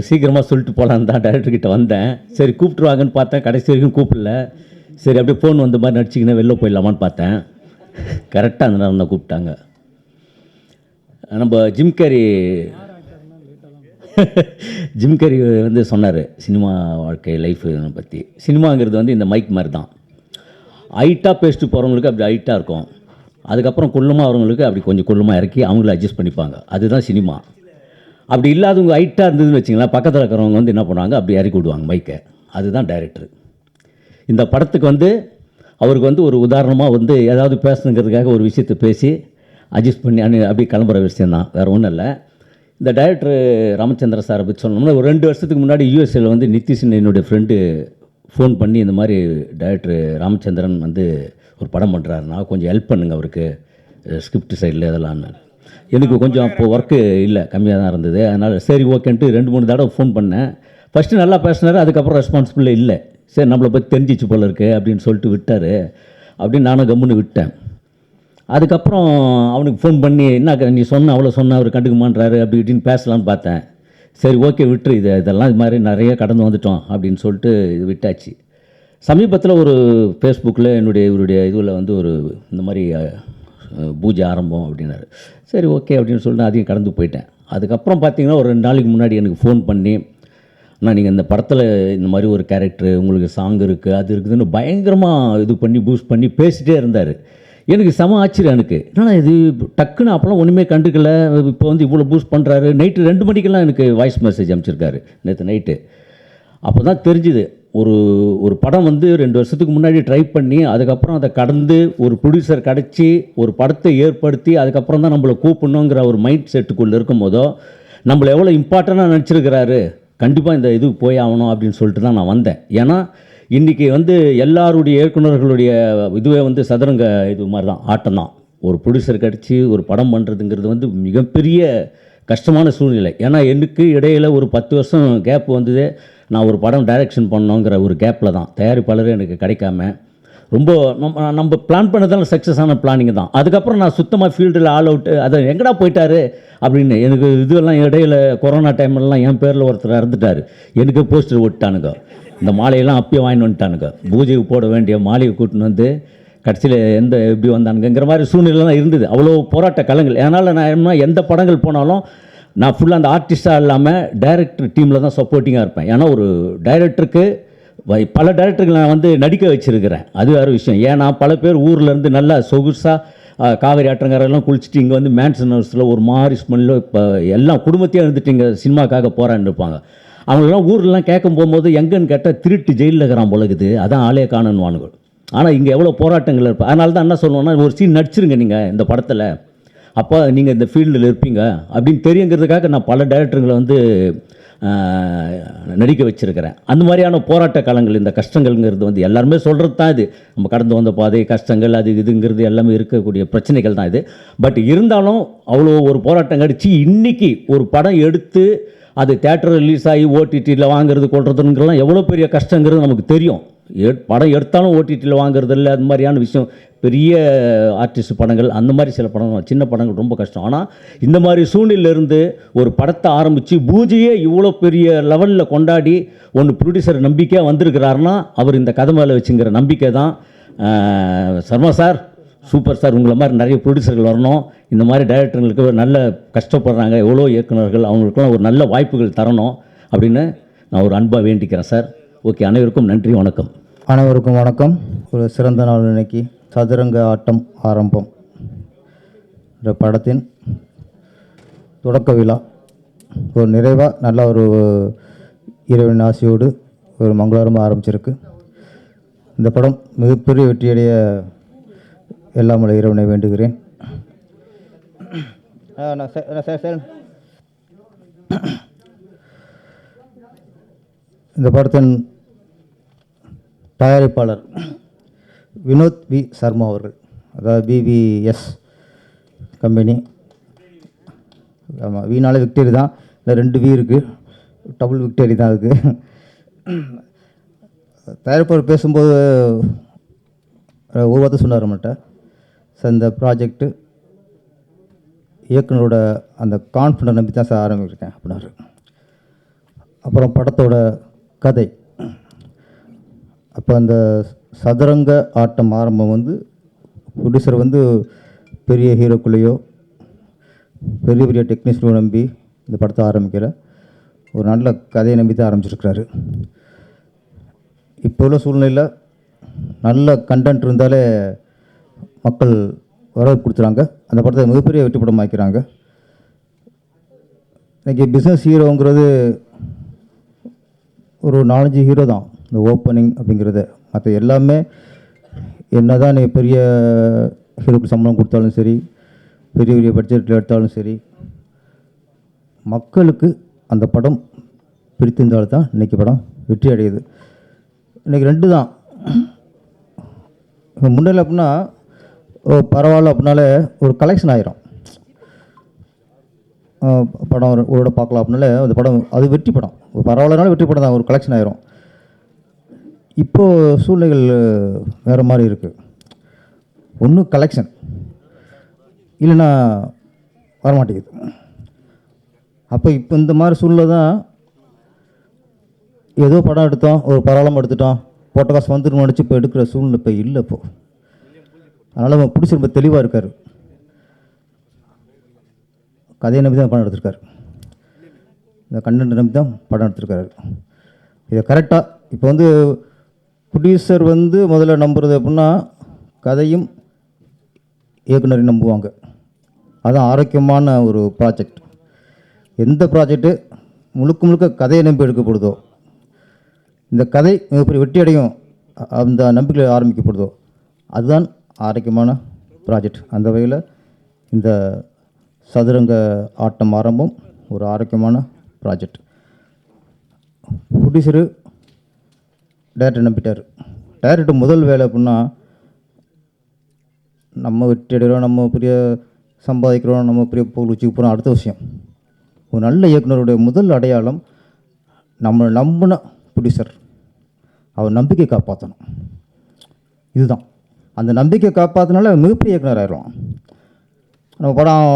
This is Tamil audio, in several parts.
சீக்கிரமாக சொல்லிட்டு போகலான்னு தான் டைரக்டர்கிட்ட வந்தேன். சரி கூப்பிட்ருவாங்கன்னு பார்த்தேன், கடைசி வரைக்கும் கூப்பிடல. சரி அப்படியே ஃபோன் வந்த மாதிரி நடிச்சிக்கினே வெளில போயிடலாமான்னு பார்த்தேன். கரெக்டாக அந்த நேரம் தான் கூப்பிட்டாங்க. நம்ம ஜிம் கேரி வந்து சொன்னார் சினிமா வாழ்க்கை லைஃபு பற்றி. சினிமாங்கிறது வந்து இந்த மைக் மாதிரி தான். ஹைட்டாக பேசிட்டு போகிறவங்களுக்கு அப்படி ஹைட்டாக இருக்கும், அதுக்கப்புறம் குள்ளமாக வரவங்களுக்கு அப்படி கொஞ்சம் குள்ளமாக இறக்கி அவங்கள அட்ஜஸ்ட் பண்ணிப்பாங்க. அதுதான் சினிமா. அப்படி இல்லாதவங்க ஹைட்டாக இருந்ததுன்னு வச்சிங்களேன், பக்கத்தில் இருக்கிறவங்க வந்து என்ன பண்ணுவாங்க, அப்படி இறக்கி விடுவாங்க மைக்கை. அதுதான் டைரக்டர். இந்த படத்துக்கு வந்து அவருக்கு வந்து ஒரு உதாரணமாக வந்து ஏதாவது பேசணுங்கிறதுக்காக ஒரு விஷயத்தை பேசி அட்ஜஸ்ட் பண்ணி அப்படி கிளம்புற விஷயந்தான், வேறு ஒன்றும் இல்லை. இந்த டைரக்டர் ராமச்சந்திர சாரை பற்றி சொன்னோம்னா, ஒரு 2 வருஷத்துக்கு முன்னாடி யூஎஸ்ஏல வந்து நிதிஷன் என்னுடைய ஃப்ரெண்டு ஃபோன் பண்ணி இந்த மாதிரி டைரக்டர் ராமச்சந்திரன் வந்து ஒரு படம் பண்ணுறாருன்னா கொஞ்சம் ஹெல்ப் பண்ணுங்க அவருக்கு ஸ்கிரிப்ட் சைடில் இதெல்லாம்னு. எனக்கு கொஞ்சம் அப்போது ஒர்க்கு இல்லை, கம்மியாக தான் இருந்தது. அதனால் சரி ஓகேன்ட்டு 2-3 தடவை ஃபோன் பண்ணேன். ஃபஸ்ட்டு நல்லா பேசினார், அதுக்கப்புறம் ரெஸ்பான்சிபிள் இல்லை. சரி நம்மளை பற்றி தெரிஞ்சிச்சு போல இருக்குது அப்படின்னு சொல்லிட்டு விட்டார். அப்படின்னு நானும் கம்முன்னு விட்டேன். அதுக்கப்புறம் அவனுக்கு ஃபோன் பண்ணி என்ன நீ சொன்ன அவ்வளோ சொன்ன அவர் கண்டுக்குமான்றாரு அப்படி இப்படின்னு பேசலான்னு பார்த்தேன். சரி ஓகே விட்டுரு, இதெல்லாம் இது மாதிரி நிறைய கடந்து வந்துட்டோம் அப்படின்னு சொல்லிட்டு இது விட்டாச்சு. சமீபத்தில் ஒரு ஃபேஸ்புக்கில் இவருடைய இதில் வந்து ஒரு இந்த மாதிரி பூஜை ஆரம்பம் அப்படின்னாரு. சரி ஓகே அப்படின்னு சொல்லிட்டு அதையும் கடந்து போயிட்டேன். அதுக்கப்புறம் பார்த்தீங்கன்னா ஒரு 2 நாளைக்கு முன்னாடி எனக்கு ஃபோன் பண்ணி, நான் நீங்கள் இந்த படத்தில் இந்த மாதிரி ஒரு கேரக்டரு உங்களுக்கு சாங் இருக்குது அது இருக்குதுன்னு பயங்கரமாக இது பண்ணி பூஸ்ட் பண்ணி பேசிகிட்டே இருந்தார். எனக்கு செம ஆச்சரியம். எனக்கு என்னன்னா இது டக்குன்னு அப்போலாம் ஒன்றுமே கண்டுக்கல, இப்போ வந்து இவ்வளோ பூஸ்ட் பண்ணுறாரு. நைட்டு 2 மணிக்கெல்லாம் எனக்கு வாய்ஸ் மெசேஜ் அனுப்பிச்சிருக்காரு நேற்று நைட்டு. அப்போ தான் தெரிஞ்சுது ஒரு படம் வந்து 2 வருஷத்துக்கு முன்னாடி ட்ரை பண்ணி அதுக்கப்புறம் அதை கடந்து ஒரு ப்ரொடியூசர் கிடச்சி ஒரு படத்தை ஏற்படுத்தி அதுக்கப்புறம் தான் நம்மளை கூப்பிடணுங்கிற ஒரு மைண்ட் செட்டுக்குள்ளே இருக்கும் போதோ நம்மளை எவ்வளோ இம்பார்ட்டண்ட்டாக நினச்சிருக்கிறாரு. கண்டிப்பாக இந்த இது போய் ஆகணும் அப்படின்னு சொல்லிட்டு தான் நான் வந்தேன். ஏன்னா இன்றைக்கி வந்து எல்லாருடைய இயக்குநர்களுடைய இதுவே வந்து சதுரங்க இது மாதிரி தான், ஆட்டம் தான். ஒரு ப்ரொடியூசர் கிடச்சி ஒரு படம் பண்ணுறதுங்கிறது வந்து மிகப்பெரிய கஷ்டமான சூழ்நிலை. ஏன்னா எனக்கு இடையில் ஒரு 10 வருஷம் கேப் வந்தது. நான் ஒரு படம் டைரக்ஷன் பண்ணோங்கிற ஒரு கேப்பில் தான் தயாரிப்பாளர் எனக்கு கிடைக்காம ரொம்ப நம்ம பிளான் பண்ணதால் சக்ஸஸ் ஆன பிளானிங் தான். அதுக்கப்புறம் நான் சுத்தமாக ஃபீல்டில் ஆல் அவுட்டு, அதை எங்கடா போயிட்டாரு அப்படின்னு எனக்கு இதுவெல்லாம் இடையில் கொரோனா டைம்லலாம் என் பேரில் ஒருத்தர் இறந்துட்டார். எனக்கு போஸ்டர் ஓட்டானுங்க, இந்த மாலையெல்லாம் அப்பயே வாங்கிட்டு வந்துட்டானுங்க. பூஜைக்கு போட வேண்டிய மாலையை கூட்டின்னு வந்து கடைசியில் எப்படி வந்தானுங்கிற மாதிரி சூழ்நிலைலாம் இருந்தது. அவ்வளோ போராட்ட களங்கள். அதனால் நான் எந்த படங்கள் போனாலும் நான் ஃபுல்லாக அந்த ஆர்டிஸ்டாக இல்லாமல் டைரக்டர் டீமில் தான் சப்போர்ட்டிங்காக இருப்பேன். ஏன்னா ஒரு டைரக்டருக்கு பல டைரக்டர்கள் நான் வந்து நடிக்க வச்சுருக்கிறேன், அது வேறு விஷயம். ஏன்னா பல பேர் ஊர்லேருந்து நல்லா சொகுசாக காவேரி ஆற்றங்கரெல்லாம் குளிச்சுட்டு இங்கே வந்து மேன்சன் ஹவுஸில் ஒரு மாதிரி ஸ்மெல்லில் இப்போ எல்லாம் குடும்பத்தையே இருந்துட்டு இங்கே சினிமாக்காக போரான்னு இருப்பாங்க. அவங்களெல்லாம் ஊர்லாம் கேட்கும் போகும்போது எங்கன்னு கேட்டால் திருட்டு ஜெயிலில் இருக்கிறான் பொழுது, அதான் ஆளே காணணுவானுங்க. ஆனால் இங்கே எவ்வளோ போராட்டங்கள் இருப்பேன். அதனால தான் என்ன சொல்லுவோன்னா, ஒரு சீன் நடிச்சிருங்க நீங்கள் இந்த படத்தில், அப்போ நீங்கள் இந்த ஃபீல்டில் இருப்பீங்க அப்படின்னு தெரியுங்கிறதுக்காக நான் பல டைரக்டருங்களை வந்து நடிக்க வச்சுருக்கிறேன். அந்த மாதிரியான போராட்ட காலங்கள், இந்த கஷ்டங்கள்ங்கிறது வந்து எல்லாருமே சொல்கிறது தான். இது நம்ம கடந்து வந்த பாதை கஷ்டங்கள் அது இதுங்கிறது எல்லாமே இருக்கக்கூடிய பிரச்சனைகள் தான் இது. பட் இருந்தாலும் அவ்வளோ ஒரு போராட்டம் கடிச்சு இன்றைக்கி ஒரு படம் எடுத்து அது தேட்டர் ரிலீஸ் ஆகி ஓடிடியில் வாங்குறது கொள்றதுங்கிறலாம் எவ்வளோ பெரிய கஷ்டங்கிறது நமக்கு தெரியும். படம் எடுத்தாலும் ஓடிடியில் வாங்குறது இல்லை, அது மாதிரியான விஷயம். பெரிய ஆர்டிஸ்ட் படங்கள் அந்த மாதிரி சில படங்கள், சின்ன படங்கள் ரொம்ப கஷ்டம். ஆனால் இந்த மாதிரி சூழ்நிலையிலேருந்து ஒரு படத்தை ஆரம்பித்து பூஜையே இவ்வளோ பெரிய லெவலில் கொண்டாடி ஒன்று ப்ரொடியூசர் நம்பிக்கையாக வந்திருக்கிறாருன்னா அவர் இந்த கதை மேலே வச்சுங்கிற நம்பிக்கை தான். சர்மா சார் சூப்பர் சார், உங்களை மாதிரி நிறைய ப்ரொடியூசர்கள் வரணும். இந்த மாதிரி டைரக்டர்களுக்கு நல்ல கஷ்டப்படுறாங்க எவ்வளோ இயக்குநர்கள், அவங்களுக்குலாம் ஒரு நல்ல வாய்ப்புகள் தரணும் அப்படின்னு நான் ஒரு அன்பாக வேண்டிக்கிறேன் சார். ஓகே, அனைவருக்கும் நன்றி, வணக்கம். அனைவருக்கும் வணக்கம். ஒரு சிறந்த நாள் இன்னைக்கு. சதுரங்க ஆட்டம் ஆரம்பம் என்ற படத்தின் தொடக்க விழா ஒரு நிறைவாக நல்ல ஒரு இறைவன் ஆசையோடு ஒரு மங்களகரமாக ஆரம்பிச்சிருக்கு. இந்த படம் மிகப்பெரிய வெற்றியடைய எல்லாம் உள்ள இறைவனை வேண்டுகிறேன். இந்த படத்தின் தயாரிப்பாளர் வினோத் வி சர்மா அவர்கள், அதாவது பிவிஎஸ் கம்பெனி. ஆமாம், வீணாலே விக்டரி தான், இல்லை 2 வி இருக்குது, டபுள் விக்டரி தான் இருக்குது. தயாரிப்பாளர் பேசும்போது ஒரு வார்த்தை சொன்னார் நம்மகிட்ட, சார் இந்த ப்ராஜெக்ட்டு இயக்குனரோட அந்த கான்ஃபிடன்ட் நம்பி தான் சார் ஆரம்பிச்சிருக்கேன் அப்படின்னாரு. அப்புறம் படத்தோட கதை. அப்போ அந்த சதுரங்க ஆட்டம் ஆரம்பம் வந்து ப்ரொடியூசர் வந்து பெரிய ஹீரோக்குள்ளேயோ பெரிய பெரிய டெக்னீஷியனோ நம்பி இந்த படத்தை ஆரம்பிக்கல, ஒரு நல்ல கதையை நம்பி தான் ஆரம்பிச்சிருக்கிறாரு. இப்போ உள்ள சூழ்நிலையில் நல்ல கண்டென்ட் இருந்தாலே மக்கள் வரவு கொடுத்துறாங்க, அந்த படத்தை மிகப்பெரிய வெற்றி படம் ஆக்கிறாங்க. இன்றைக்கி பிஸ்னஸ் ஹீரோங்கிறது ஒரு 4-5 ஹீரோ தான் இந்த ஓப்பனிங் அப்படிங்கிறது. மற்ற எல்லாமே என்ன தான் நீ பெரிய ஹீரோக்கு சம்பளம் கொடுத்தாலும் சரி, பெரிய பெரிய பட்ஜெட்டில் எடுத்தாலும் சரி, மக்களுக்கு அந்த படம் பிடித்திருந்தால்தான் தான் இன்றைக்கி படம் வெற்றி அடையுது. இன்றைக்கி 2 தான். முன்னில் அப்படின்னா பரவாயில்ல அப்படின்னாலே ஒரு கலெக்ஷன் ஆயிரும். படம் ஒரு பார்க்கலாம் அப்படின்னாலே அந்த படம் அது வெற்றி படம், ஒரு பரவாயில்லனாலும் வெற்றி படம் தான், ஒரு கலெக்ஷன் ஆயிரும். இப்போது சூழ்நிலைகள் வேறு மாதிரி இருக்குது. ஒன்று கலெக்ஷன் இல்லைன்னா வரமாட்டேங்குது. அப்போ இப்போ இந்த மாதிரி சூழ்நிலை தான், ஏதோ படம் எடுத்தோம், ஒரு பரவாயில்லாமல் எடுத்துட்டோம், போட்ட காசு வந்துட்டு நினச்சி இப்போ எடுக்கிற சூழ்நிலை இப்போ இல்லை. இப்போது அதனால் நம்ம பிடிச்சி ரொம்ப தெளிவாக இருக்கார், கதையை நம்பி தான் படம் எடுத்திருக்காரு, இந்த கண்டென்ட் நம்பி தான் படம் எடுத்திருக்காரு. இதை கரெக்டாக இப்போ வந்து ப்ரொடியூசர் வந்து முதல்ல நம்புறது அப்படின்னா கதையும் இயக்குனரையும் நம்புவாங்க. அதுதான் ஆரோக்கியமான ஒரு ப்ராஜெக்ட். எந்த ப்ராஜெக்ட்டு முழுக்க முழுக்க கதையை நம்பி எடுக்கப்படுதோ, இந்த கதை மிகப்பெரிய வெற்றி அடையும் அந்த நம்பிக்கையில் ஆரம்பிக்கப்படுதோ, அதுதான் ஆரோக்கியமான ப்ராஜெக்ட். அந்த வகையில் இந்த சதுரங்க ஆட்டம் ஆரம்பம் ஒரு ஆரோக்கியமான ப்ராஜெக்ட். ப்ரொடியூசரு டேரக்டர் நம்பிட்டார். டேரக்டர் முதல் வேலை அப்படின்னா நம்ம வெற்றி அடைகிறோம், நம்ம பெரிய சம்பாதிக்கிறோம், நம்ம பெரிய பொருள் வச்சுக்க போகிறோம், அடுத்த விஷயம். ஒரு நல்ல இயக்குனருடைய முதல் அடையாளம் நம்மளை நம்பின ப்ரொடியூசர், அவர் நம்பிக்கை காப்பாற்றணும். இதுதான் அந்த நம்பிக்கை காப்பாற்றினால மிகப்பெரிய இயக்குனர் ஆயிடும். நம்ம படம்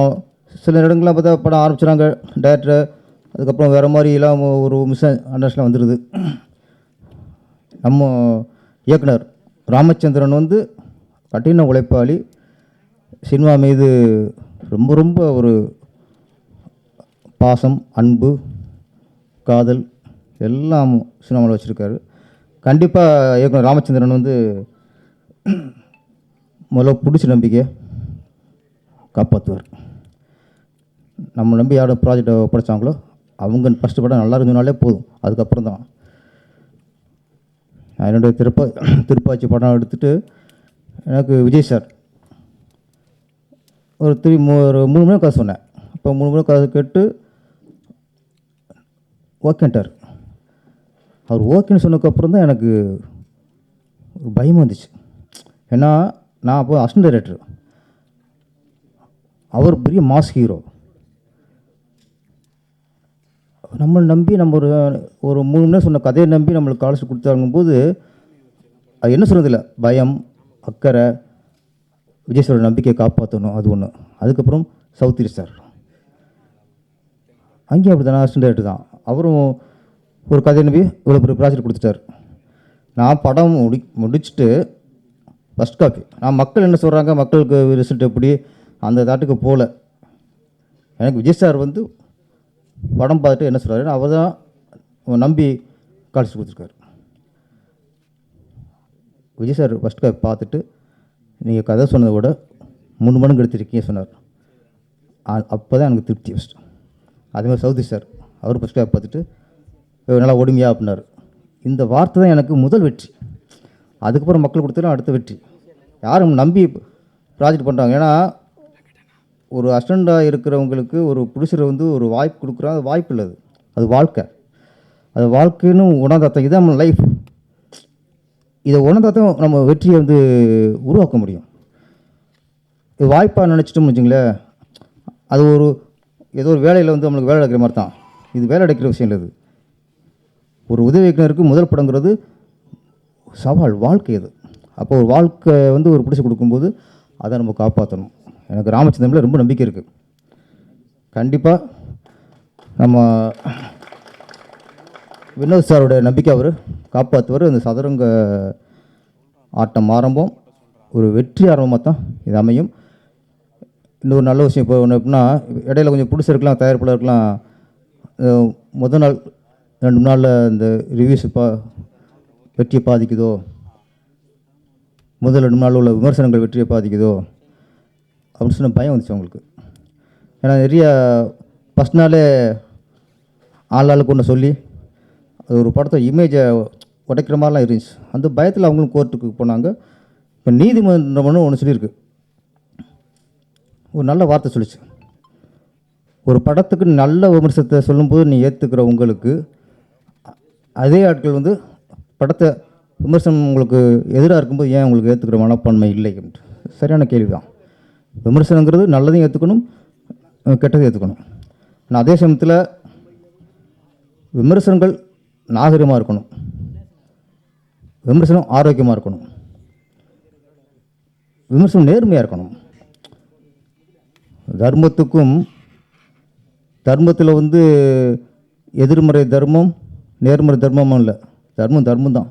சில இடங்கள்லாம் பார்த்தா படம் ஆரம்பிச்சுறாங்க டேரக்டர், அதுக்கப்புறம் வேறு மாதிரி எல்லாம் ஒரு மிஸ் அண்டர்ஸ்டாண்ட் வந்துடுது. நம்ம இயக்குனர் ராமச்சந்திரன் வந்து கடின உழைப்பாளி, சினிமா மீது ரொம்ப ரொம்ப ஒரு பாசம், அன்பு, காதல் எல்லாம் சினிமாவில் வச்சுருக்காரு. கண்டிப்பாக இயக்குனர் ராமச்சந்திரன் வந்து முதல்ல பிடிச்ச நம்பிக்கையை காப்பாற்றுவார். நம்ம நம்பி யாரோட ப்ராஜெக்டை ஒப்படைச்சாங்களோ அவங்க ஃபஸ்ட்டு படம் நல்லா இருந்ததுனாலே போதும், அதுக்கப்புறம் தான். நான் என்னுடைய திருப்பாச்சி படம் எடுத்துகிட்டு எனக்கு விஜய் சார் ஒரு 3 மணி நேரம் கதை சொன்னேன். அப்போ 3 மணி நேரம் கதை கேட்டு ஓகேன்ட்டார். அவர் ஓகேன்னு சொன்னதுக்கப்புறம் தான் எனக்கு ஒரு பயமாக இருந்துச்சு. ஏன்னா நான் அப்போ அசிஸ்டன்ட் டைரக்டர், அவர் பெரிய மாஸ் ஹீரோ. நம்மளை நம்பி நம்ம ஒரு 3 மணி நேரம் சொன்ன கதையை நம்பி நம்மளுக்கு காலேஜ் கொடுத்தாங்கும்போது அது என்ன சொல்கிறதில்ல, பயம், அக்கறை, விஜய் சாரோட நம்பிக்கையை காப்பாற்றணும், அது ஒன்று. அதுக்கப்புறம் சௌத்ரி சார் அங்கேயும் அப்படி தானே, அசிஸ்டன்ட் டைரக்டர் தான். அவரும் ஒரு கதையை நம்பி இவ்வளோ பெரிய ப்ராஜெக்ட் கொடுத்துட்டார். நான் படம் முடிச்சுட்டு ஃபஸ்ட் காப்பி, நான் மக்கள் என்ன சொல்கிறாங்க, மக்களுக்கு ரிசல்ட் எப்படி, அந்த தாட்டுக்கு போகல. எனக்கு விஜய் சார் வந்து படம் பார்த்துட்டு என்ன சொல்கிறாரு, அவர் தான் நம்பி காலேஜ் கொடுத்துருக்காரு. விஜய் சார் ஃபஸ்ட் காப்பி பார்த்துட்டு நீங்கள் கதை சொன்னதை விட 3 மடங்கு எடுத்துருக்கீங்க சொன்னார். அப்போ தான் எனக்கு திருப்தி ஃபஸ்ட்டு. அதேமாதிரி சௌத்ரி சார் அவர் ஃபஸ்ட் காப்பி பார்த்துட்டு நல்லா ஓடுமையா அப்படின்னாரு. இந்த வார்த்தை தான் எனக்கு முதல் வெற்றி. அதுக்கப்புறம் மக்கள் கொடுத்தாலும் அடுத்த வெற்றி. யாரும் நம்பி ப்ராஜெக்ட் பண்ணுறாங்க. ஏன்னா ஒரு அசிஸ்டண்டாக இருக்கிறவங்களுக்கு ஒரு ப்ரொடியூசரை வந்து ஒரு வாய்ப்பு கொடுக்குறோம், அது வாய்ப்பு இல்லை, அது வாழ்க்கை. அது வாழ்க்கைன்னு உணர்ந்தாத்தான் இதுதான் நம்ம லைஃப். இதை உணர்ந்தாத்தான் நம்ம வெற்றியை வந்து உருவாக்க முடியும். இது வாய்ப்பாக நினச்சிட்டோம்னு வச்சுங்களேன், அது ஏதோ ஒரு வேலையில் வந்து நம்மளுக்கு வேலை எடுக்கிற மாதிரி தான். இது வேலை எடுக்கிற விஷயம் இல்லை. இது ஒரு உதவி இயக்குனருக்கு முதல் படங்கிறது சவால், வாழ்க்கை இது. அப்போ ஒரு வாழ்க்கை வந்து ஒரு பிடிச்சி கொடுக்கும்போது அதை நம்ம காப்பாற்றணும். எனக்கு ராமச்சந்திரனில் ரொம்ப நம்பிக்கை இருக்குது. கண்டிப்பாக நம்ம வினோத் சாரோட நம்பிக்கை அவர் காப்பாற்றுவார். இந்த சதுரங்க ஆட்டம் ஆரம்பம் ஒரு வெற்றி ஆரம்பமாக தான் இது அமையும். இன்னொரு நல்ல விஷயம் இப்போ ஒன்று எப்படின்னா, இடையில கொஞ்சம் பிடிச்சிருக்கலாம், தயாரிப்பாளருக்கலாம் முதல் நாள் 2 நாளில் இந்த ரிவ்யூஸ் வெற்றியை பாதிக்குதோ, முதல் 2 நாள் உள்ள விமர்சனங்கள் வெற்றியை பாதிக்குதோ அப்படின்னு சொன்ன பயம் வந்துச்சு அவங்களுக்கு. ஏன்னா நிறைய ஃபஸ்ட் நாளே ஆளாளுக்கு ஒன்று சொல்லி அது ஒரு படத்தை இமேஜை உடைக்கிற மாதிரிலாம் இருந்துச்சு. அந்த பயத்தில் அவங்களும் கோர்ட்டுக்கு போனாங்க. இப்போ நீதிமன்றம்னு ஒன்று சொல்லியிருக்கு, ஒரு நல்ல வார்த்தை சொல்லிச்சு. ஒரு படத்துக்கு நல்ல விமர்சனத்தை சொல்லும்போது நீ ஏற்றுக்கிற உங்களுக்கு அதே ஆட்கள் வந்து படத்தை விமர்சனம் உங்களுக்கு எதிராக இருக்கும்போது ஏன் உங்களுக்கு ஏற்றுக்கிற மனப்பான்மை இல்லை? சரியான கேள்வி தான். விமர்சனங்கிறது நல்லதையும் ஏற்றுக்கணும், கெட்டதையும் ஏற்றுக்கணும். ஆனால் அதே சமயத்தில் விமர்சனங்கள் நாகரிகமாக இருக்கணும், விமர்சனம் ஆரோக்கியமாக இருக்கணும், விமர்சனம் நேர்மையாக இருக்கணும். தர்மத்துக்கும் தர்மத்தில் வந்து எதிர்மறை தர்மம் நேர்மறை தர்மமும் இல்லை, தர்மம் தான்.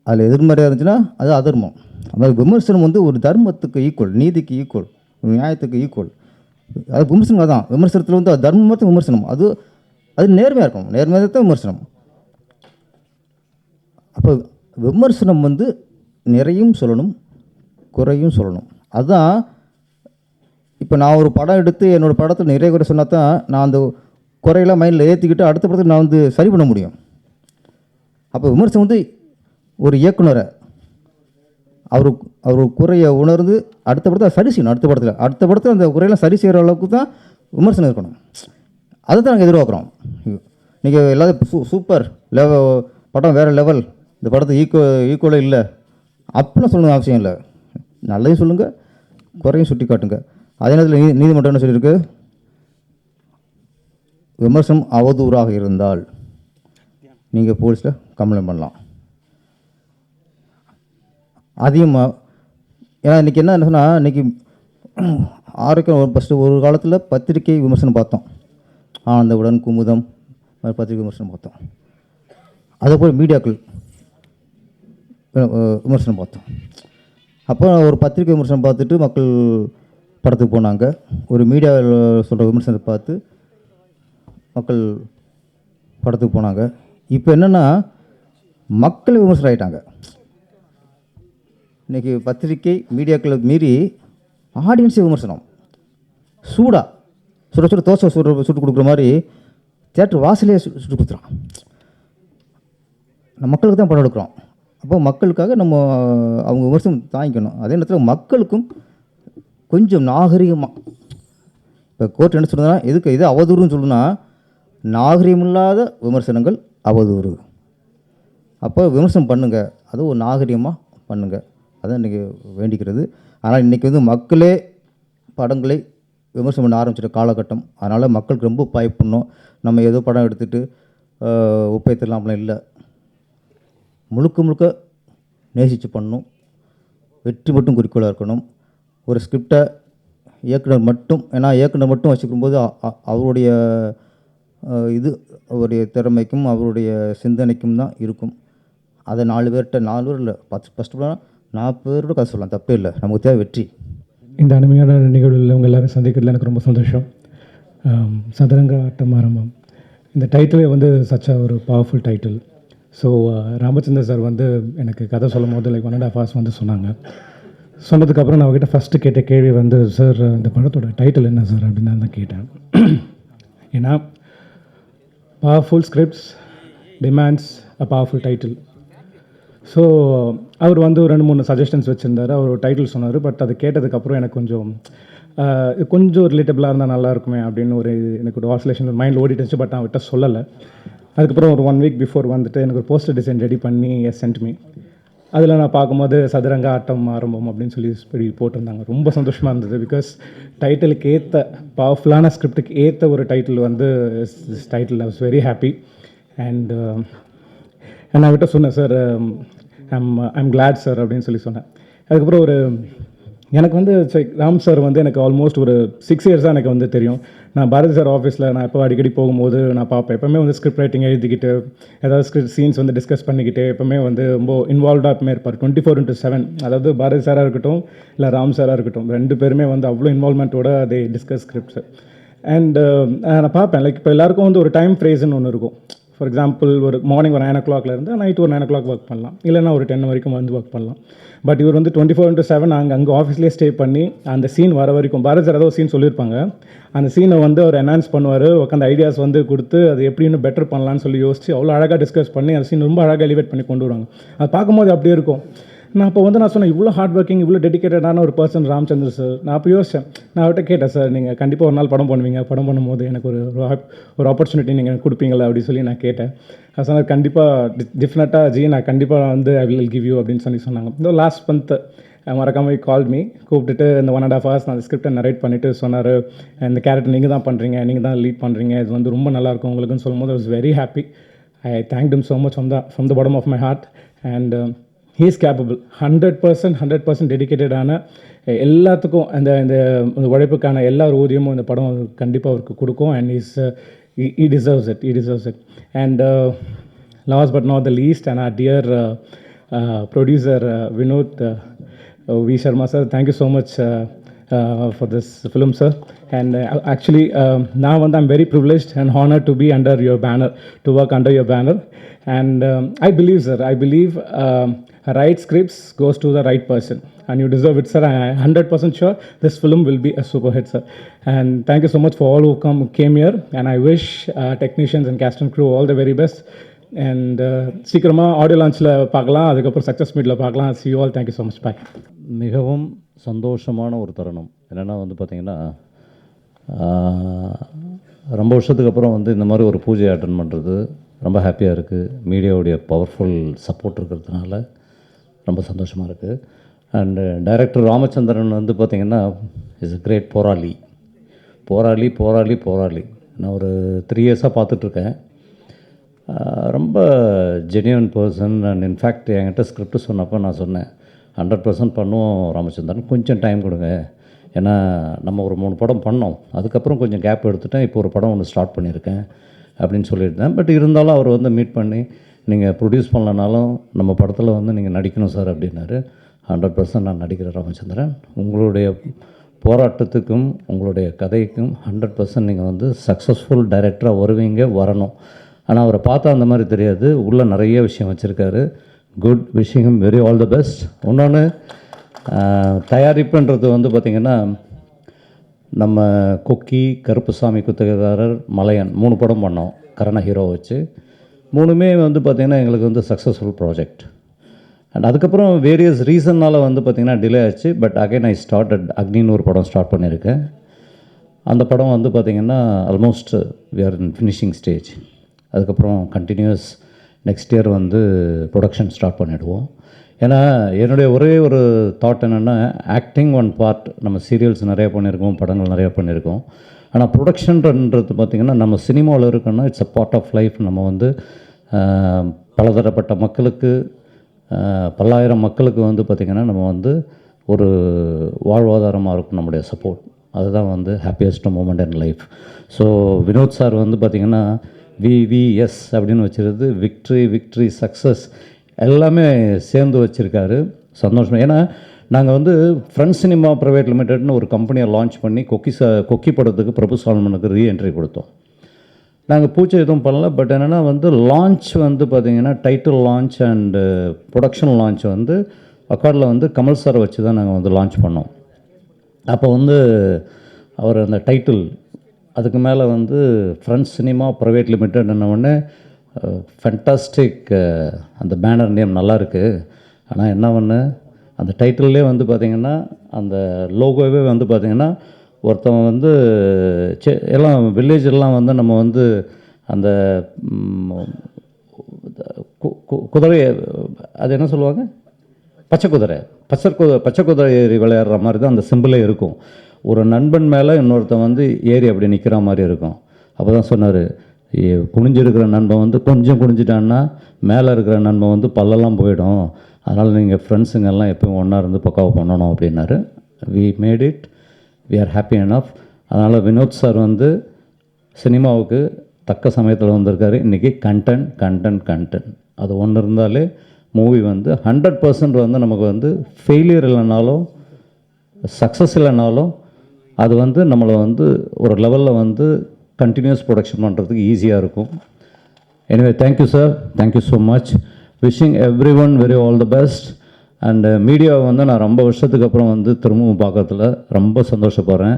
அதில் எதிர்மறையாக இருந்துச்சுன்னா அது அதர்மம். அதாவது விமர்சனம் வந்து ஒரு தர்மத்துக்கு ஈக்குவல், நீதிக்கு ஈக்குவல், நியாயத்துக்கு ஈக்குவல். அது விமர்சனம் தான். விமர்சனத்தில் வந்து அது தர்மம் மட்டும் விமர்சனம், அது நேர்மையாக இருக்கணும், நேர்மையாக தான் விமர்சனம். அப்போ விமர்சனம் வந்து நிறையும் சொல்லணும், குறையும் சொல்லணும். அதுதான் இப்போ நான் ஒரு படம் எடுத்து என்னோடய படத்தில் நிறைய குறை சொன்னால் தான் நான் அந்த குறையெல்லாம் மைண்டில் ஏற்றிக்கிட்டு அடுத்த படத்துக்கு நான் வந்து சரி பண்ண முடியும். அப்போ விமர்சனம் வந்து ஒரு இயக்குனரை அவர் குறையை உணர்ந்து அடுத்த படத்தை சரி செய்யணும். அடுத்த படத்தில் அந்த குறையெல்லாம் சரி செய்கிற அளவுக்கு தான் விமர்சனம் இருக்கணும். அதை தான் நாங்கள் எதிர்பார்க்குறோம். நீங்கள் எல்லாத்தையும் சூப்பர் படம் வேறு லெவல், இந்த படத்தை ஈக்குவலாக இல்லை அப்படிலாம் சொல்லணும் அவசியம் இல்லை. நல்லதையும் சொல்லுங்கள், குறையும் சுட்டி காட்டுங்க. அதே நேரத்தில் நீதிமன்றம் என்ன சொல்லியிருக்கு, விமர்சனம் அவதூறாக இருந்தால் நீங்கள் போலீஸில் கம்ப்ளைண்ட் பண்ணலாம். அதிகமாக ஏன்னா இன்றைக்கி என்ன சொன்னால், இன்றைக்கி ஆரோக்கியம் ஃபஸ்ட்டு ஒரு காலத்தில் பத்திரிகை விமர்சனம் பார்த்தோம், ஆனந்தவுடன், குமுதம் பத்திரிகை விமர்சனம் பார்த்தோம். அதே போல் மீடியாக்கள் விமர்சனம் பார்த்தோம். அப்போ ஒரு பத்திரிகை விமர்சனம் பார்த்துட்டு மக்கள் படத்துக்கு போனாங்க. ஒரு மீடியாவில் சொல்கிற விமர்சனத்தை பார்த்து மக்கள் படத்துக்கு போனாங்க. இப்போ என்னென்னா மக்கள் விமர்சனம் ஆகிட்டாங்க. இன்றைக்கி பத்திரிகை மீடியாக்களை மீறி ஆடியன்ஸே விமர்சனம். சுட தோசை சுட்டு கொடுக்குற மாதிரி தியேட்டர் வாசலே சுட்டு கொடுத்துறான். நம்ம மக்களுக்கு தான் படம் எடுக்கிறோம். அப்போ மக்களுக்காக நம்ம அவங்க விமர்சனம் தாங்கிக்கணும். அதே நேரத்தில் மக்களுக்கும் கொஞ்சம் நாகரிகமாக, இப்போ கோர்ட் என்ன சொல்லுதுன்னா, இது அவதூறுன்னு சொல்லுன்னா, நாகரிகமில்லாத விமர்சனங்கள் அவதூறு. அப்போ விமர்சனம் பண்ணுங்கள், அது ஒரு நாகரிகமாக பண்ணுங்கள், அதான் இன்றைக்கி வேண்டிக்கிறது. ஆனால் இன்றைக்கி வந்து மக்களே படங்களை விமர்சனம் பண்ண ஆரம்பிச்சிட்ட காலகட்டம். அதனால் மக்களுக்கு ரொம்ப பயப்படணும். நம்ம ஏதோ படம் எடுத்துகிட்டு ஒப்பேத்தலாம்லாம் இல்லை, முழுக்க நேசித்து பண்ணணும், வெற்றி மட்டும் குறிக்கோளாக இருக்கணும். ஒரு ஸ்கிரிப்டை இயக்குனர் மட்டும் வச்சுக்கும்போது அவருடைய அவருடைய திறமைக்கும் அவருடைய சிந்தனைக்கும் தான் இருக்கும். அதை 4 பேர் இல்லை 10 ஃபஸ்ட்டு 4 பேரோட கதை சொல்லலாம், தப்பே இல்லை. நமக்கு தேவை வெற்றி. இந்த அருமையான நிகழ்வில் உங்கள் எல்லோரும் சந்திக்கிறதுல எனக்கு ரொம்ப சந்தோஷம். சதுரங்க ஆட்டம் ஆரம்பம், இந்த டைட்டிலே வந்து சச்சா ஒரு powerful title. So Ramachandran sir வந்து எனக்கு கதை சொல்லும் போது லைக் 1.5 hours வந்து சொன்னதுக்கப்புறம் நான் அவர்கிட்ட ஃபஸ்ட்டு கேட்ட கேள்வி வந்து, சார் இந்த படத்தோட டைட்டில் என்ன சார் அப்படின்னு தான் கேட்டேன். ஏன்னா powerful scripts demands a powerful title. So அவர் வந்து ஒரு 2-3 சஜஷன்ஸ் வச்சுருந்தார். அவர் ஒரு டைட்டில் சொன்னார். பட் அது கேட்டதுக்கப்புறம் எனக்கு கொஞ்சம் ரிலேட்டபிளாக இருந்தால் நல்லா இருக்குமே அப்படின்னு எனக்கு ஒரு ஆசோலேஷன் மைண்டில் ஓடிட்டு இருந்துச்சு. பட் நான் அவர்கிட்ட சொல்லலை. அதுக்கப்புறம் ஒரு 1 week பிஃபோர் வந்துட்டு எனக்கு ஒரு போஸ்டர் டிசைன் ரெடி பண்ணி சென்ட் மீ. அதில் நான் பார்க்கும்போது சதுரங்க ஆட்டம் ஆரம்பம் அப்படின்னு சொல்லி போட்டிருந்தாங்க. ரொம்ப சந்தோஷமாக இருந்தது. பிகாஸ் டைட்டிலுக்கு ஏற்ற பவர்ஃபுல்லான ஸ்கிரிப்டுக்கு ஏற்ற ஒரு டைட்டில் வந்து title. I was very happy. And நான் அவர்கிட்ட சொன்னேன், சார் ஐம் கிளாட் சார் அப்படின்னு சொல்லி சொன்னேன். அதுக்கப்புறம் ஒரு எனக்கு வந்து ராம் சார் வந்து எனக்கு ஆல்மோஸ்ட் ஒரு 6 இயர்ஸாக எனக்கு வந்து தெரியும். நான் பாரதி சார் ஆஃபீஸில் நான் எப்போ அடிக்கடி போகும்போது நான் பார்ப்பேன். எப்போவுமே வந்து ஸ்கிரிப்ட் ரைட்டிங் எழுதிக்கிட்டு ஏதாவது ஸ்கிரிப்ட் சீன்ஸ் வந்து டிஸ்கஸ் பண்ணிக்கிட்டு எப்போவுமே வந்து ரொம்ப இன்வால்வ்டாக எப்பவுமே இருப்பார். 24/7. அதாவது பாரதி சாராக இருக்கட்டும் இல்லை ராம் சாராக இருக்கட்டும், 2 பேருமே வந்து அவ்வளோ இன்வால்மெண்ட்டோட அதை டிஸ்கஸ் ஸ்கிரிப்ட்ஸ். அண்ட் நான் பார்ப்பேன் லைக் இப்போ எல்லாருக்கும் வந்து ஒரு டைம் ஃப்ரேஸ்ன்னு ஒன்று இருக்கும். ஃபார் எக்ஸாம்பிள் ஒரு மார்னிங் ஒரு 9 o'clock இருந்து நைட் ஒரு 9 o'clock ஒர்க் பண்ணலாம், இல்லைனா ஒரு 10 வரைக்கும் வந்து ஒர்க் பண்ணலாம். பட் இவர் வந்து 24/7 அங்கே ஆஃபீஸ்லேயே ஸ்டே பண்ணி அந்த சீன் வர வரைக்கும் பாரதி சார் ஏதாவது சீன் சொல்லியிருப்பாங்க, அந்த சீனை வந்து அவர் என்ஹான்ஸ் பண்ணுவார், உட்காந்து ஐடியாஸ் வந்து கொடுத்து அது எப்படி இன்னும் பெட்டர் பண்ணலான்னு சொல்லி யோசிச்சு அவ்வளோ அழகாக டிஸ்கஸ் பண்ணி அந்த சீன் ரொம்ப அழகாக எலிவேட் பண்ணி கொண்டு வருவாங்க. அது பார்க்கும்போது அப்படியே இருக்கும். நான் அப்போ வந்து நான் சொன்னேன், இவ்வளோ ஹார்ட் ஒர்க்கிங் இவ்வளோ டெடிக்கேட்டடான ஒரு பர்சன் ராமச்சந்திர சார். நான் அப்போ யோசித்தேன், நான் அவர்கிட்ட கேட்டேன், சார் நீங்கள் கண்டிப்பாக ஒரு நாள் படம் பண்ணுவீங்க, படம் பண்ணும்போது எனக்கு ஒரு ஆப்பர்ச்சுனிட்டி நீங்கள் கொடுப்பீங்களா அப்படின்னு சொல்லி நான் கேட்டேன். நான் சொன்னார், கண்டிப்பாக டெஃபினட்டாக ஜி நான் கண்டிப்பாக வந்து ஐ வில் கிவ் யூ அப்படின்னு சொன்னாங்க. இந்த லாஸ்ட் மந்த் மறக்காமல் கால் மீ கூப்பிட்டுட்டு இந்த 1.5 hours நான் அந்த ஸ்கிரிப்டை நரேட் பண்ணிவிட்டு சொன்னார், இந்த கேரக்டர் நீங்கள் தான் பண்ணுறீங்க, நீங்கள் தான் லீட் பண்ணுறீங்க, இது வந்து ரொம்ப நல்லாயிருக்கும் உங்களுக்குன்னு சொல்லும்போது I was very happy. I thanked him so much from the bottom of my heart. And he is capable. 100% டெடிக்கேட்டடான எல்லாத்துக்கும் அந்த இந்த உழைப்புக்கான எல்லா ஊதியமும் இந்த படம் கண்டிப்பாக அவருக்கு கொடுக்கும். And he deserves it. And last but not the least, and our dear producer Vinod V. Sharma sir, thank you so much for this film, sir. And actually now I'm very privileged and honored to be under your banner, to work under your banner. And I believe, sir, right scripts goes to the right person, and you deserve it, sir. I'm 100% sure this film will be a super hit, sir. And thank you so much for all who came here, and I wish technicians and cast and crew all the very best. And சீக்கிரமாக ஆடியோ லான்ச்சில் பார்க்கலாம், அதுக்கப்புறம் சக்ஸஸ் மீட்டில் பார்க்கலாம். see you all, thank you so much, bye. மிகவும் சந்தோஷமான ஒரு தருணம் என்னென்னா வந்து பார்த்திங்கன்னா, ரொம்ப வருஷத்துக்கு அப்புறம் வந்து இந்த மாதிரி ஒரு பூஜை அட்டன் பண்ணுறது ரொம்ப ஹாப்பியாக இருக்குது. மீடியாவுடைய பவர்ஃபுல் சப்போர்ட் இருக்கிறதுனால ரொம்ப சந்தோஷமாக இருக்குது. அண்டு டைரக்டர் ராமச்சந்திரன் வந்து பார்த்திங்கன்னா இஸ் a கிரேட் போராளி. நான் ஒரு 3 இயர்ஸாக பார்த்துட்ருக்கேன். ரொம்ப ஜென்யூன் பர்சன். அண்ட் இன்ஃபேக்ட் என்கிட்ட ஸ்கிரிப்ட் சொன்னப்போ நான் சொன்னேன், 100% பண்ணுவோம் ராமச்சந்திரன், கொஞ்சம் டைம் கொடுங்க. ஏன்னா நம்ம ஒரு 3 படம் பண்ணோம், அதுக்கப்புறம் கொஞ்சம் கேப் எடுத்துட்டேன், இப்போ ஒரு படம் ஒன்று ஸ்டார்ட் பண்ணியிருக்கேன் அப்படின்னு சொல்லியிருந்தேன். பட் இருந்தாலும் அவர் வந்து மீட் பண்ணி, நீங்கள் ப்ரொடியூஸ் பண்ணலனாலும் நம்ம படத்தில் வந்து நீங்கள் நடிக்கணும் சார் அப்படின்னாரு. 100% நான் நடிக்கிறேன் ராமச்சந்திரன். உங்களுடைய போராட்டத்துக்கும் உங்களுடைய கதைக்கும் 100% நீங்கள் வந்து சக்ஸஸ்ஃபுல் டைரக்டராக வருவீங்க, வரணும். ஆனால் அவரை பார்த்தா அந்த மாதிரி தெரியாது, உள்ளே நிறைய விஷயம் வச்சுருக்காரு. Good, wishing him very all the best. இன்னொன்று, தயாரிப்புன்றது வந்து பார்த்திங்கன்னா நம்ம கொக்கி, கருப்புசாமி குத்தகைதாரர், மலையன் 3 படம் பண்ணோம் கரண ஹீரோ வச்சு. 3மே வந்து பார்த்திங்கன்னா எங்களுக்கு வந்து சக்ஸஸ்ஃபுல் ப்ராஜெக்ட். அண்ட் அதுக்கப்புறம் வேரியஸ் ரீசன்னால் வந்து பார்த்திங்கன்னா டிலே ஆச்சு. பட் அகைன் ஐ ஸ்டார்டட் அக்னின்னு ஒரு படம் ஸ்டார்ட் பண்ணியிருக்கேன். அந்த படம் வந்து பார்த்திங்கன்னா almost we are in finishing stage. அதுக்கப்புறம் கண்டினியூஸ் நெக்ஸ்ட் இயர் வந்து ப்ரொடக்ஷன் ஸ்டார்ட் பண்ணிவிடுவோம். ஏன்னா என்னுடைய ஒரே ஒரு தாட் என்னென்னா, ஆக்டிங் ஒன் பார்ட். நம்ம சீரியல்ஸ் நிறையா பண்ணியிருக்கோம், படங்கள் நிறையா பண்ணியிருக்கோம். ஆனால் ப்ரொடக்ஷன்ன்றது பார்த்திங்கன்னா நம்ம சினிமாவில் இருக்கோன்னா it's a part of life. நம்ம வந்து பலதரப்பட்ட மக்களுக்கு, பல்லாயிரம் மக்களுக்கு வந்து பார்த்திங்கன்னா நம்ம வந்து ஒரு வாழ்வாதாரமாக இருக்கும் நம்முடைய சப்போர்ட். அதுதான் வந்து happiest moment in life. So Vinod sir வந்து பார்த்திங்கன்னா VVS அப்படின்னு வச்சுருது, விக்ட்ரி, சக்ஸஸ் எல்லாமே சேர்ந்து வச்சுருக்காரு. சந்தோஷம். ஏன்னா நாங்கள் வந்து ஃப்ரெண்ட்ஸ் சினிமா ப்ரைவேட் லிமிடெட்னு ஒரு கம்பெனியை லான்ச் பண்ணி கொக்கி படத்துக்கு பிரபு சால்மனுக்கு ரீஎன்ட்ரி கொடுத்தோம். நாங்கள் பூஜை எதுவும் பண்ணல. பட் என்னென்னா வந்து லான்ச் வந்து பார்த்திங்கன்னா title launch and production launch வந்து அக்கார்டில் வந்து கமல் சாரை வச்சு தான் நாங்கள் வந்து லான்ச் பண்ணோம். அப்போ வந்து அவர் அந்த டைட்டில் அதுக்கு மேலே வந்து ஃப்ரெண்ட்ஸ் சினிமா ப்ரைவேட் லிமிடெட் என்னொன்னே ஃபேண்டாஸ்டிக், அந்த பேனர் நேம் நல்லாயிருக்கு. ஆனால் என்ன ஒன்று, அந்த டைட்டில்லே வந்து பார்த்திங்கன்னா அந்த லோகோவே வந்து பார்த்திங்கன்னா ஒருத்தவங்க வந்து எல்லாம் வில்லேஜெல்லாம் வந்து நம்ம வந்து அந்த குதிரை, அது என்ன சொல்லுவாங்க, பச்சை குதிரை ஏறி விளையாடுற மாதிரி தான் அந்த சிம்பிளே இருக்கும். ஒரு நண்பன் மேலே இன்னொருத்தன் வந்து ஏறி அப்படி நிற்கிற மாதிரி இருக்கும். அப்போ தான் சொன்னார், குனிஞ்சிருக்கிற நண்பன் வந்து கொஞ்சம் குனிஞ்சிட்டான்னா மேலே இருக்கிற நண்பன் வந்து பல்லெல்லாம் போயிடும். அதனால் நீங்கள் ஃப்ரெண்ட்ஸுங்கெல்லாம் எப்போயும் ஒன்றா இருந்து பக்காவை பண்ணணும் அப்படின்னாரு. We made it, we are happy enough. அதனால் வினோத் சார் வந்து சினிமாவுக்கு தக்க சமயத்தில் வந்திருக்காரு. இன்றைக்கி கண்டென்ட் அது ஒன்று இருந்தாலே மூவி வந்து 100% வந்து நமக்கு வந்து ஃபெயிலியர் இல்லைனாலும் சக்ஸஸ் இல்லைனாலும் அது வந்து நம்மளை வந்து ஒரு லெவலில் வந்து கண்டினியூஸ் ப்ரொடக்ஷன் பண்ணுறதுக்கு ஈஸியாக இருக்கும். Anyway thank you sir, thank you so much. Wishing every one very all the best. And மீடியாவை வந்து நான் ரொம்ப வருஷத்துக்கு அப்புறம் வந்து திரும்பவும் பார்க்கறதுல ரொம்ப சந்தோஷப்படுறேன்.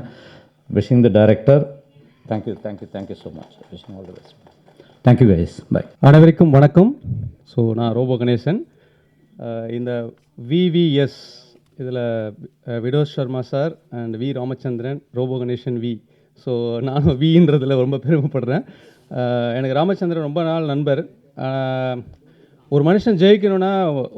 Wishing the director thank you so much. Wishing all the best. Thank you guys, bye. அனைவருக்கும் வணக்கம். ஸோ நான் ரோபோ கணேசன். இந்த விவிஎஸ் இதில் Vinod Sharma sir and V Ramachandran, Robo Ganesan V. So நானும் வின்றதில் ரொம்ப பெருமைப்படுறேன். எனக்கு ராமச்சந்திரன் ரொம்ப நாள் நண்பர். ஒரு மனுஷன் ஜெயிக்கணும்னா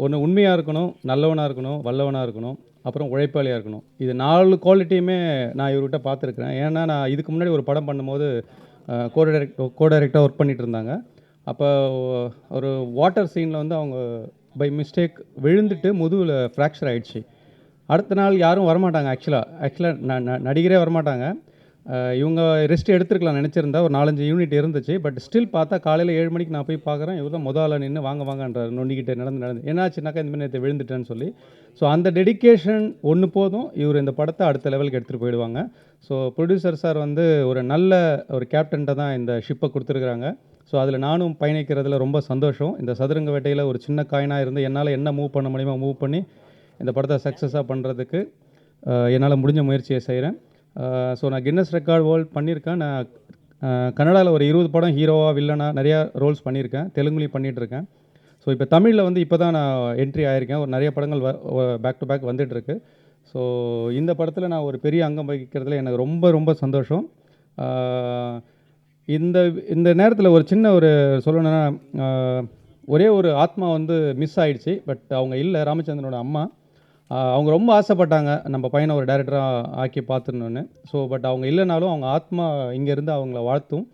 ஒன்று உண்மையாக இருக்கணும், நல்லவனாக இருக்கணும், வல்லவனாக இருக்கணும், அப்புறம் உழைப்பாளியாக இருக்கணும். இது 4 குவாலிட்டியுமே நான் இவர்கிட்ட பார்த்துருக்குறேன். ஏன்னா நான் இதுக்கு முன்னாடி ஒரு படம் பண்ணும்போது கோ டைரக்டாக ஒர்க் பண்ணிகிட்டு இருந்தாங்க. அப்போ ஒரு வாட்டர் சீனில் வந்து அவங்க பை மிஸ்டேக் விழுந்துட்டு முதுகில் ஃப்ராக்சர் ஆகிடுச்சு. அடுத்த நாள் யாரும் வரமாட்டாங்க. ஆக்சுவலாக நடிகரே வரமாட்டாங்க. இவங்க ரெஸ்ட் எடுத்துருக்கலாம் நினச்சிருந்தா, ஒரு 4-5 யூனிட் இருந்துச்சு. பட் ஸ்டில் பார்த்தா காலையில் 7 மணிக்கு நான் போய் பார்க்குறேன், இவர் தான் முதல்ல நின்று வாங்கன்றார், நொண்டிக்கிட்டே நடந்து என்னாச்சுனாக்கா இந்த மாதிரி நேற்று விழுந்துட்டேன்னு சொல்லி. ஸோ அந்த டெடிக்கேஷன் ஒன்று போதும், இவர் இந்த படத்தை அடுத்த லெவலுக்கு எடுத்துகிட்டு போயிடுவாங்க. ஸோ ப்ரொடியூசர் சார் வந்து ஒரு நல்ல ஒரு கேப்டன்ட்ட தான் இந்த ஷிப்பை கொடுத்துருக்குறாங்க. ஸோ அதில் நானும் பயணிக்கிறதுல ரொம்ப சந்தோஷம். இந்த சதுரங்க வேட்டையில் ஒரு சின்ன காயினாக இருந்து என்னால் என்ன மூவ் பண்ண முடியுமோ மூவ் பண்ணி இந்த படத்தை சக்ஸஸாக பண்ணுறதுக்கு என்னால் முடிஞ்ச முயற்சியை செய்கிறேன். ஸோ நான் கின்னஸ் ரெக்கார்ட் வேர்ல்ட் பண்ணியிருக்கேன். நான் கன்னடாவில் ஒரு 20 படம் ஹீரோவாக வில்லனாக நிறையா ரோல்ஸ் பண்ணியிருக்கேன். தெலுங்குலேயும் பண்ணிகிட்ருக்கேன். ஸோ இப்போ தமிழில் வந்து இப்போ தான் நான் என்ட்ரி ஆகியிருக்கேன். ஒரு நிறைய படங்கள் பேக் டு பேக் வந்துட்டுருக்கு. ஸோ இந்த படத்தில் நான் ஒரு பெரிய அங்கம் வகிக்கிறதுல எனக்கு ரொம்ப ரொம்ப சந்தோஷம். இந்த நேரத்தில் ஒரு சின்ன ஒரு சொல்லணுன்னா, ஒரே ஒரு ஆத்மா வந்து மிஸ் ஆகிடுச்சு. பட் அவங்க இல்லை, ராமச்சந்திரனோட அம்மா. அவங்க ரொம்ப ஆசைப்பட்டாங்க நம்ம பையனை ஒரு டைரக்டராக ஆக்கி பார்த்துடணுன்னு. ஸோ பட் அவங்க இல்லைனாலும் அவங்க ஆத்மா இங்கேருந்து அவங்கள வாழ்த்தும்.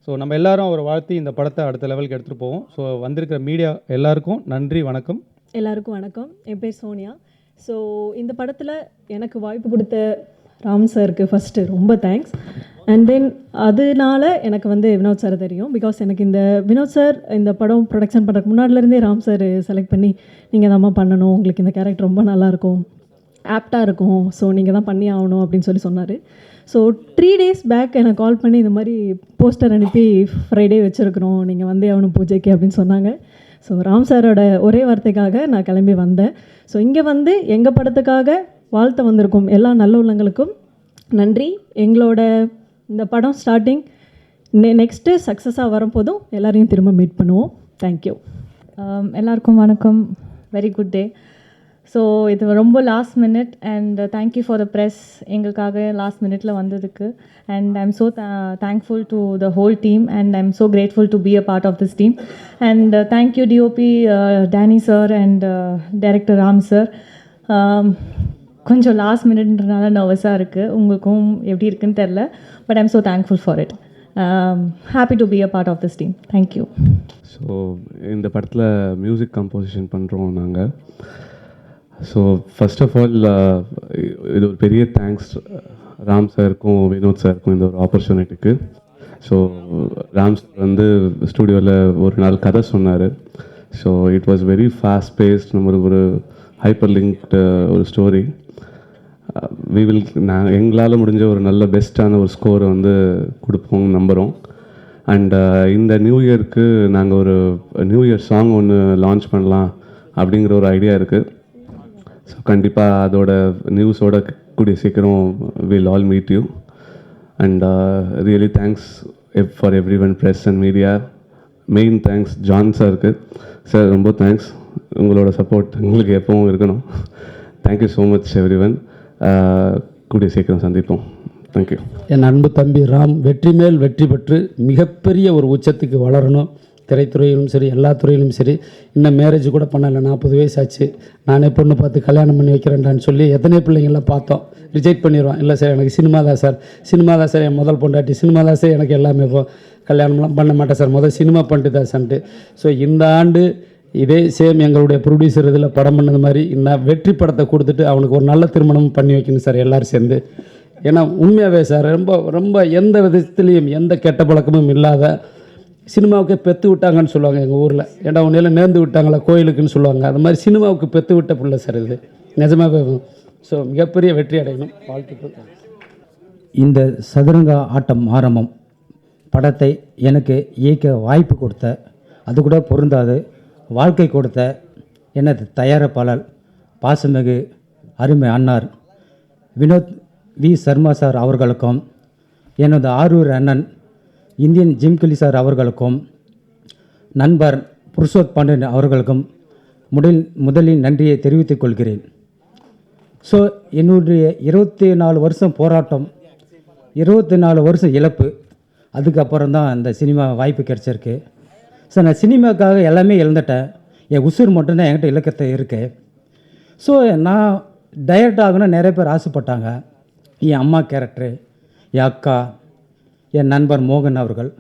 ஸோ நம்ம எல்லாரும் அவரை வாழ்த்தி இந்த படத்தை அடுத்த லெவலுக்கு எடுத்துகிட்டு போவோம். ஸோ வந்திருக்கிற மீடியா எல்லாருக்கும் நன்றி, வணக்கம். எல்லாருக்கும் வணக்கம். என் பேர் சோனியா. ஸோ இந்த படத்தில் எனக்கு வாய்ப்பு கொடுத்த ராம் சாருக்கு ஃபஸ்ட்டு ரொம்ப தேங்க்ஸ். அண்ட் தென் அதனால எனக்கு வந்து வினோத் சார் தெரியும். பிகாஸ் எனக்கு இந்த வினோத் சார் இந்த படம் ப்ரொடக்ஷன் பண்ணுறதுக்கு முன்னாடிலேருந்தே ராம் சார் செலக்ட் பண்ணி நீங்கள் தான்மா பண்ணணும், உங்களுக்கு இந்த கேரக்டர் ரொம்ப நல்லாயிருக்கும், ஆப்டாக இருக்கும், ஸோ நீங்கள் தான் பண்ணி ஆகணும் அப்படின்னு சொல்லி சொன்னார். ஸோ 3 days பேக் எனக்கு கால் பண்ணி இந்த மாதிரி போஸ்டர் அனுப்பி ஃப்ரைடே வச்சுருக்குறோம், நீங்கள் வந்தே ஆகணும் பூஜைக்கு அப்படின்னு சொன்னாங்க. ஸோ ராம் சாரோட ஒரே வார்த்தைக்காக நான் கிளம்பி வந்தேன். ஸோ இங்கே வந்து எங்கள் படத்துக்காக வாழ்த்த வந்திருக்கும் எல்லா நல்ல உள்ளங்களுக்கும் நன்றி. எங்களோட இந்த படம் ஸ்டார்டிங் நெக்ஸ்ட்டு சக்ஸஸாக வரும்போதும் எல்லோரையும் திரும்ப மீட் பண்ணுவோம். தேங்க்யூ. எல்லாருக்கும் வணக்கம். Very good day. ஸோ இது ரொம்ப last minute and thank you for the press எங்களுக்காக லாஸ்ட் மினிட்ல வந்ததுக்கு. And I am so thankful to the whole team and I am so grateful to be a part of this team. And thank you DOP Danny sir and director Ram sir. கொஞ்சம் லாஸ்ட் மினிட்ன்றனால நர்வஸாக இருக்குது, உங்களுக்கும் எப்படி இருக்குன்னு தெரில. But I am so thankful for it. Happy to be a part of this team. Thank you. So இந்த படத்தில் மியூசிக் கம்போசிஷன் பண்ணுறோம் நாங்கள். ஸோ ஃபர்ஸ்ட் ஆஃப் ஆல் இது ஒரு பெரிய தேங்க்ஸ் ராம் சாருக்கும் வினோத் சாருக்கும் இந்த ஒரு ஆப்பர்ச்சுனிட்டிக்கு. ஸோ ராம் சார் வந்து ஸ்டூடியோவில் ஒரு நாள் கதை சொன்னார். So it was very fast paced, நம்ம ஒரு ஹைப்பர் லிங்க்டு ஒரு ஸ்டோரி. எங்களால் முடிஞ்ச ஒரு நல்ல பெஸ்ட்டான ஒரு ஸ்கோரை வந்து கொடுப்போம்னு நம்புகிறோம். அண்ட் இந்த நியூ இயருக்கு நாங்கள் ஒரு நியூ இயர் சாங் ஒன்று லான்ச் பண்ணலாம் அப்படிங்கிற ஒரு ஐடியா இருக்குது. ஸோ கண்டிப்பாக அதோட நியூஸோட கூடிய சீக்கிரம் will all meet you. And really thanks for every one, press and media. Main thanks John சாருக்கு. சார் ரொம்ப தேங்க்ஸ், உங்களோட சப்போர்ட் எங்களுக்கு எப்பவும் இருக்கணும். Thank you so much every one. கூடிய சீக்கிரம் சந்திப்போம். தேங்க்யூ. என் அன்பு தம்பி ராம் வெற்றி மேல் வெற்றி பெற்று மிகப்பெரிய ஒரு உச்சத்துக்கு வளரணும். திரைத்துறையிலும் சரி, எல்லா துறையிலும் சரி. இன்னும் மேரேஜ் கூட பண்ணலை, 40 வயசு ஆச்சு. நானே பொண்ணு பார்த்து கல்யாணம் பண்ணி வைக்கிறேன்டான்னு சொல்லி எத்தனை பிள்ளைங்கள்லாம் பார்த்தோம், ரிஜெக்ட் பண்ணிடுவோம். இல்லை சார் எனக்கு சினிமா தான் சார் என் முதல் பொண்டாட்டி, சினிமா தான் சார் எனக்கு எல்லாமே. இப்போ கல்யாணம்லாம் பண்ண மாட்டேன் சார், முதல் சினிமா பண்ணிட்டு தான் சார்ன்ட்டு. ஸோ இந்த ஆண்டு இதே சேம் எங்களுடைய ப்ரொடியூசர் இதில் படம் பண்ணது மாதிரி நான் வெற்றி படத்தை கொடுத்துட்டு அவனுக்கு ஒரு நல்ல திருமணம் பண்ணி வைக்கணும் சார் எல்லோரும் சேர்ந்து. ஏன்னா உண்மையாகவே சார் ரொம்ப ரொம்ப எந்த விதத்துலேயும் எந்த கெட்ட பழக்கமும் இல்லாத சினிமாவுக்கே பெற்று விட்டாங்கன்னு சொல்லுவாங்க எங்கள் ஊரில். ஏன்னா உன்னையெல்லாம் நேர்ந்து விட்டாங்களா கோயிலுக்குன்னு சொல்லுவாங்க. அது மாதிரி சினிமாவுக்கு பெற்று விட்ட பிள்ளை சார் இது நிஜமாகவே. ஸோ மிகப்பெரிய வெற்றி அடையணும், வாழ்த்துக்கள். இந்த சதுரங்க ஆட்டம் ஆரம்பம் படத்தை எனக்கு இயக்க வாய்ப்பு கொடுத்த, அது கூட பொருந்தாது, வாழ்க்கை கொடுத்த எனது தயாரிப்பாளர் பாசமிகு அருமை அண்ணார் வினோத் வி சர்மா சார் அவர்களுக்கும், எனது ஆரூர் அண்ணன் இந்தியன் ஜிம்கிலி சார் அவர்களுக்கும், நண்பர் புருஷோத் பாண்டியன் அவர்களுக்கும் முதலில் நன்றியை தெரிவித்துக் கொள்கிறேன். ஸோ என்னுடைய 24 வருஷம் போராட்டம், 24 வருஷம் இழப்பு, அதுக்கப்புறம் தான் அந்த சினிமா வாய்ப்பு கிடச்சிருக்கு. ஸோ நான் சினிமாக்காக எல்லாமே இழந்துட்டேன். என் உசுர் மட்டும்தான் என்கிட்ட இலக்கத்தை இருக்குது. ஸோ நான் டைரக்ட் ஆகணும்னு நிறைய பேர் ஆசைப்பட்டாங்க. என் அம்மா கேரக்டரு, என் அக்கா, என் நண்பர் மோகன் அவர்கள்.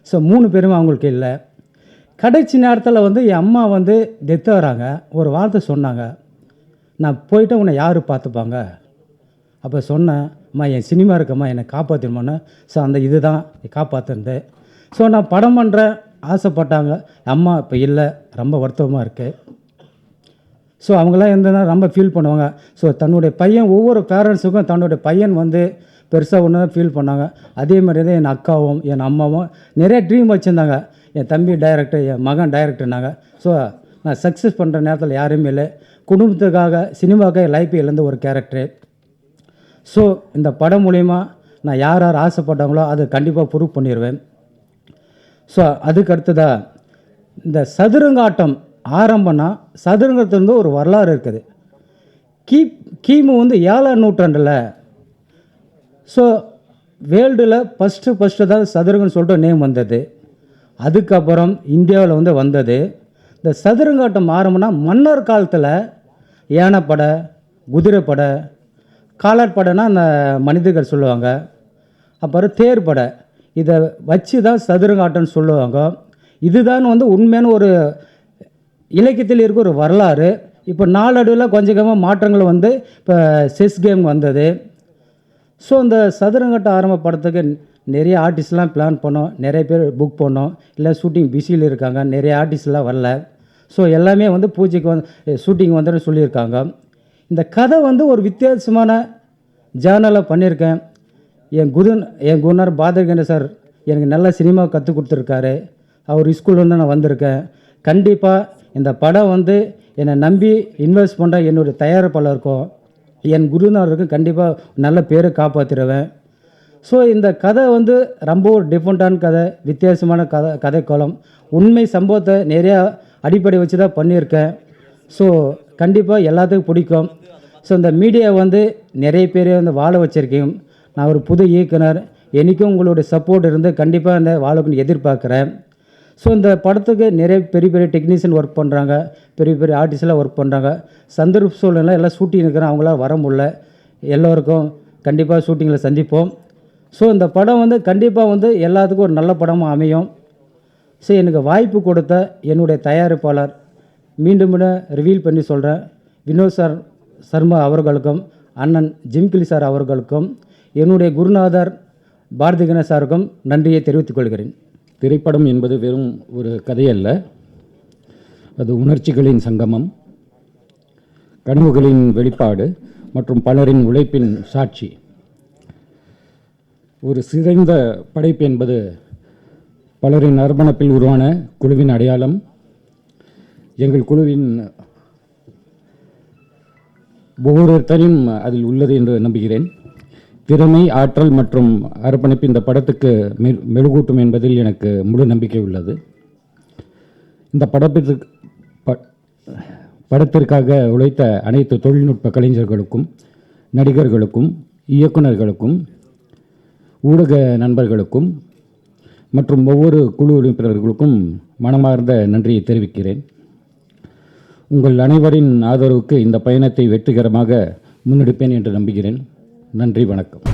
ஸோ 3 பேருமே அவங்களுக்கு இல்லை. கடைசி நேரத்தில் வந்து என் அம்மா வந்து டெத் ஆகிறாங்க. ஒரு வார்த்தை சொன்னாங்க, நான் போயிட்டு உன்னை யார் பார்த்துப்பாங்க? அப்போ சொன்னேன், அம்மா என் சினிமா இருக்கம்மா, என்னை காப்பாற்றிடுமான்னு. ஸோ அந்த இது தான் காப்பாற்றுனது. ஸோ நான் படம் பண்ணுறேன் ஆசைப்பட்டாங்க. அம்மா இப்போ இல்லை, ரொம்ப வருத்தமாக இருக்குது. ஸோ அவங்களாம் இருந்ததுனா ரொம்ப ஃபீல் பண்ணுவாங்க. ஸோ தன்னுடைய பையன், ஒவ்வொரு பேரண்ட்ஸுக்கும் தன்னுடைய பையன் வந்து பெருசாக ஒன்று தான் ஃபீல் பண்ணாங்க. அதே மாதிரி தான் என் அக்காவும் என் அம்மாவும் நிறைய ட்ரீம் வச்சுருந்தாங்க. என் தம்பி டைரக்டர், என் மகன் டைரக்டர்னாங்க. ஸோ நான் சக்ஸஸ் பண்ணுற நேரத்தில் யாருமே இல்லை. குடும்பத்துக்காக சினிமாவுக்காக லைஃப் இழந்த ஒரு கேரக்டரு. ஸோ இந்த படம் மூலிமா நான் யார் யார் ஆசைப்பட்டாங்களோ அதை கண்டிப்பாக ப்ரூவ் பண்ணிடுவேன். ஸோ அதுக்கு அடுத்ததாக இந்த சதுரங்காட்டம் ஆரம்பம்னா, சதுரங்கத்திலிருந்து ஒரு வரலாறு இருக்குது. கிமு வந்து 7ஆம் நூற்றாண்டில், ஸோ வேர்ல்டில் ஃபஸ்ட்டு தான் சதுரங்கன்னு சொல்லிட்டு நேம் வந்தது. அதுக்கப்புறம் இந்தியாவில் வந்து வந்தது. இந்த சதுரங்காட்டம் ஆரம்பம்னா மன்னர் காலத்தில் யானைப்படை, குதிரைப்படை, காலாட்படைனா அந்த மனிதர்கள் சொல்லுவாங்க, அப்புறம் தேர்ப்படை, இதை வச்சு தான் சதுரங்காட்டம்னு சொல்லுவாங்க. இதுதான் வந்து உண்மையான ஒரு இலக்கியத்தில் இருக்க ஒரு வரலாறு. இப்போ நாளடைவில் கொஞ்சம் கொஞ்சமாக மாற்றங்கள் வந்து இப்போ செஸ் கேம் வந்தது. ஸோ இந்த சதுரங்காட்டம் ஆரம்ப படத்துக்கு நிறைய ஆர்டிஸ்ட்லாம் பிளான் பண்ணோம், நிறைய பேர் புக் பண்ணோம், இல்லை ஷூட்டிங் பிஸியில் இருக்காங்க, நிறைய ஆர்டிஸ்ட்லாம் வரல. ஸோ எல்லாமே வந்து பூஜைக்கு வந்து ஷூட்டிங் வந்துன்னு சொல்லியிருக்காங்க. இந்த கதை வந்து ஒரு வித்தியாசமான ஜேர்னலில் பண்ணியிருக்கேன். என் குருநார் பாதர்கண்ட சார் எனக்கு நல்ல சினிமா கற்றுக் கொடுத்துருக்காரு. அவர் ஸ்கூல்லேருந்து நான் வந்திருக்கேன். கண்டிப்பாக இந்த படம் வந்து என்னை நம்பி இன்வெஸ்ட் பண்ணுற என்னுடைய தயாரிப்பாளருக்கும் என் குருநாதருக்கும் கண்டிப்பாக நல்ல பேரை காப்பாற்றிடுவேன். ஸோ இந்த கதை வந்து ரொம்ப ஒரு டிஃப்ரெண்ட்டான கதை, வித்தியாசமான கதைக்கோளம், உண்மை சம்பவத்தை நிறையா அடிப்படை வச்சு தான் பண்ணியிருக்கேன். ஸோ கண்டிப்பாக எல்லாத்துக்கும் பிடிக்கும். ஸோ இந்த மீடியா வந்து நிறைய பேர் வந்து வாழ வச்சுருக்கேன். நான் ஒரு புது இயக்குனர், என்றைக்கும் உங்களுடைய சப்போர்ட் இருந்து கண்டிப்பாக இந்த வாழக்குன்னு எதிர்பார்க்குறேன். ஸோ இந்த படத்துக்கு நிறைய பெரிய பெரிய டெக்னீஷியன் ஒர்க் பண்ணுறாங்க, பெரிய பெரிய ஆர்டிஸ்ட்லாம் ஒர்க் பண்ணுறாங்க. சந்தர்ப்ப சூழ்நிலை எல்லாம் ஷூட்டிங் இருக்கிறேன், அவங்களால வர முடியல. எல்லோருக்கும் கண்டிப்பாக ஷூட்டிங்கில் சந்திப்போம். ஸோ இந்த படம் வந்து கண்டிப்பாக வந்து எல்லாத்துக்கும் ஒரு நல்ல படமாக அமையும். ஸோ எனக்கு வாய்ப்பு கொடுத்த என்னுடைய தயாரிப்பாளர் மீண்டும் ரிவீல் பண்ணி சொல்கிறேன், வினோத் சார் சர்மா அவர்களுக்கும், அண்ணன் ஜிம்கிலி சார் அவர்களுக்கும், என்னுடைய குருநாதர் பாரதி கணேஷ் சாருக்கும் நன்றியை தெரிவித்துக் கொள்கிறேன். திரைப்படம் என்பது வெறும் ஒரு கதையல்ல, அது உணர்ச்சிகளின் சங்கமம், கனவுகளின் வெளிப்பாடு மற்றும் பலரின் உழைப்பின் சாட்சி. ஒரு சிதைந்த படைப்பு என்பது பலரின் அர்ப்பணிப்பில் உருவான குழுவின் அடையாளம். எங்கள் குழுவின் ஒவ்வொருத்தரையும் அதில் உள்ளது என்று நம்புகிறேன். திறமை, ஆற்றல் மற்றும் அர்ப்பணிப்பு இந்த படத்துக்கு மெழுகூட்டும் என்பதில் எனக்கு முழு நம்பிக்கை உள்ளது. இந்த படத்திற்காக உழைத்த அனைத்து தொழில்நுட்ப கலைஞர்களுக்கும், நடிகர்களுக்கும், இயக்குநர்களுக்கும், ஊடக நண்பர்களுக்கும் மற்றும் ஒவ்வொரு குழு உறுப்பினர்களுக்கும் மனமார்ந்த நன்றியை தெரிவிக்கிறேன். உங்கள் அனைவரின் ஆதரவுக்கு இந்த பயணத்தை வெற்றிகரமாக முன்னெடுப்பேன் என்று நம்புகிறேன். நன்றி, வணக்கம்.